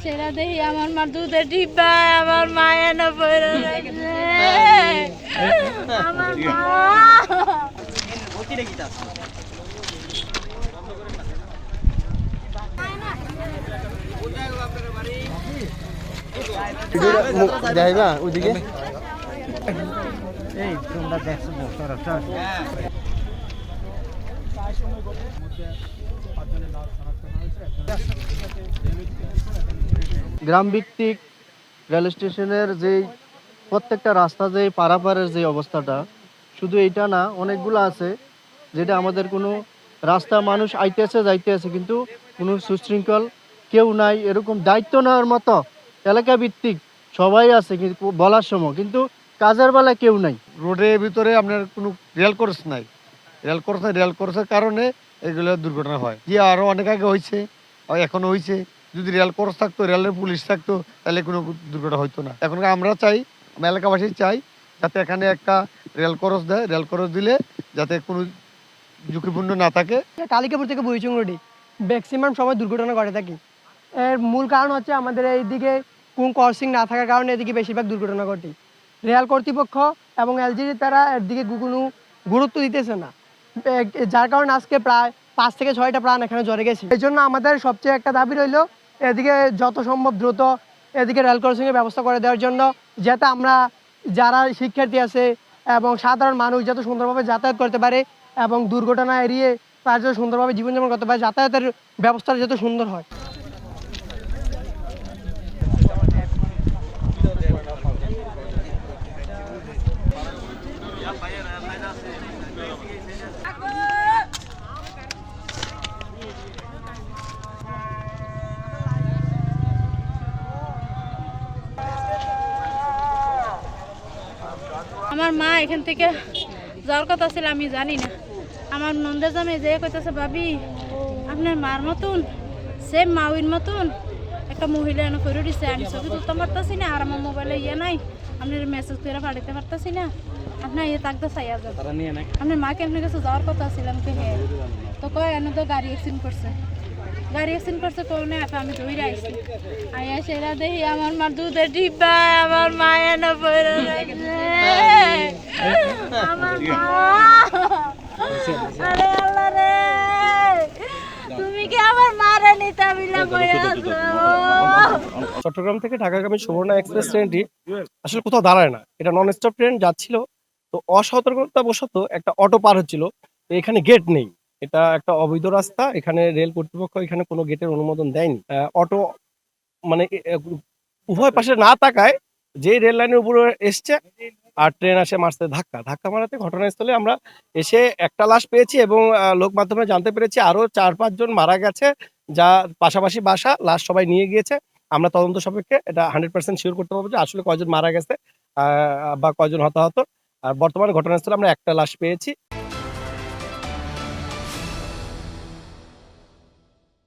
সেরা দেখি আমার মা দুধের ডিব্বা আমার মায়ের না পড়ে গেছে আমার মা যাইবা ওইদিকে এই তোমরা দেখছো গ্রাম ভিত্তিক রেল স্টেশনের যে প্রত্যেকটা রাস্তা যে পারাপারের যে অবস্থাটা, শুধু এইটা না, অনেকগুলো আছে যেটা আমাদের কোনো রাস্তা মানুষ আইতেছে যাইতেছে কিন্তু কোনো সুশৃঙ্খল কেউ নাই, এরকম দায়িত্ব নেওয়ার মতো এলাকা ভিত্তিক সবাই আছে কিন্তু বলার সময়, কিন্তু কাজের বেলা কেউ নাই। রোডের ভিতরে আপনার কোনো রেল কোর্স নাই, রেল কোর্সের কারণে এগুলো দুর্ঘটনা হয়। যে আরও অনেক আগে হয়েছে, এখনো হয়েছে। যদি রেল কোর্স থাকতো, রেলের পুলিশ থাকতো, তাহলে কোনো দুর্ঘটনা হতো না। এখন আমরা চাই, আমরা এলাকাবাসী চাই যাতে এখানে একটা রেল কোর্স দেয়, রেল কোর্স দিলে যাতে কোনো ঝুঁকিপূর্ণ না থাকে। কালিকাপুর থেকে বইচুং রোডে ম্যাক্সিমাম সময় দুর্ঘটনা ঘটে থাকে। এর মূল কারণ হচ্ছে আমাদের এইদিকে কোন ক্রসিং না থাকার কারণে এদিকে বেশিরভাগ দুর্ঘটনা ঘটে। রেল কর্তৃপক্ষ এবং এলজিডি তারা এর দিকে কোনো গুরুত্ব দিতেছে না, যার কারণে আজকে প্রায় 5 থেকে 6টা প্রাণ এখানে জ্বরে গেছে। এই জন্য আমাদের সবচেয়ে একটা দাবি রইল এদিকে যত সম্ভব দ্রুত এদিকে রেল ক্রসিংয়ের ব্যবস্থা করে দেওয়ার জন্য, যাতে আমরা যারা শিক্ষার্থী আছে এবং সাধারণ মানুষ যাতে সুন্দরভাবে যাতায়াত করতে পারে এবং দুর্ঘটনা এড়িয়ে তার যাতে সুন্দরভাবে জীবনযাপন করতে পারে, যাতায়াতের ব্যবস্থা যাতে সুন্দর হয়। আমার মা এখান থেকে যাওয়ার কথা ছিল, আমি জানি না। আমার নন্দের জামে যে কইতেছে, ভাবি আপনার মার মতন সেম মাউইর মতন একটা মহিলা এনে করে দিচ্ছে, আমি ছবি তুলতে পারতেছি না, আর আমার মোবাইলে ইয়ে নাই, আপনার মেসেজ করে পাঠাতে পারতেছি না, আপনার ইয়ে থাকতে চাইয়া যান, আপনার মাকে আপনার কাছে যাওয়ার কথা ছিল। আমি হ্যাঁ, তো কয় এনে তো গাড়ি অ্যাক্সিডেন্ট করছে কোনে আপা, আমি দৌড়ে আইছি, আইয়া সেরা দেখি আমার মা দুধের ডিব্বা আমার মায়ের না পড়ে গেছে আমার মা। আরে আল্লাহ রে, তুমি কি আমার মারে নিতে বিলা করে আছো? চট্টগ্রাম থেকে ঢাকাগামী সুবর্ণা এক্সপ্রেস ট্রেনটি আসলে কোথাও দাঁড়ায় না, এটা নন স্টপ ট্রেন যাচ্ছিল। তো অসতর্কতাবশত একটা অটো পার হচ্ছিল, তো এখানে গেট নেই, এটা একটা অবৈধ রাস্তা, এখানে রেল কর্তৃপক্ষ এখানে কোনো গেটের অনুমোদন দেয়নি। অটো মানে উভয় পাশে না তাকায় যেই রেল লাইনের উপরে এসছে আর ট্রেন আসে মারতে ধাক্কা মারাতে ঘটনাস্থলে আমরা এসে একটা লাশ পেয়েছি এবং লোক মাধ্যমে জানতে পেরেছি আরো 4-5 জন মারা গেছে, যা পাশাপাশি বাসা, লাশ সবাই নিয়ে গিয়েছে। আমরা তদন্ত সাপেক্ষে এটা 100% শিওর করতে পারবো যে আসলে কয়জন মারা গেছে বা কয়জন হতাহত। আর বর্তমানে ঘটনাস্থলে আমরা একটা লাশ পেয়েছি।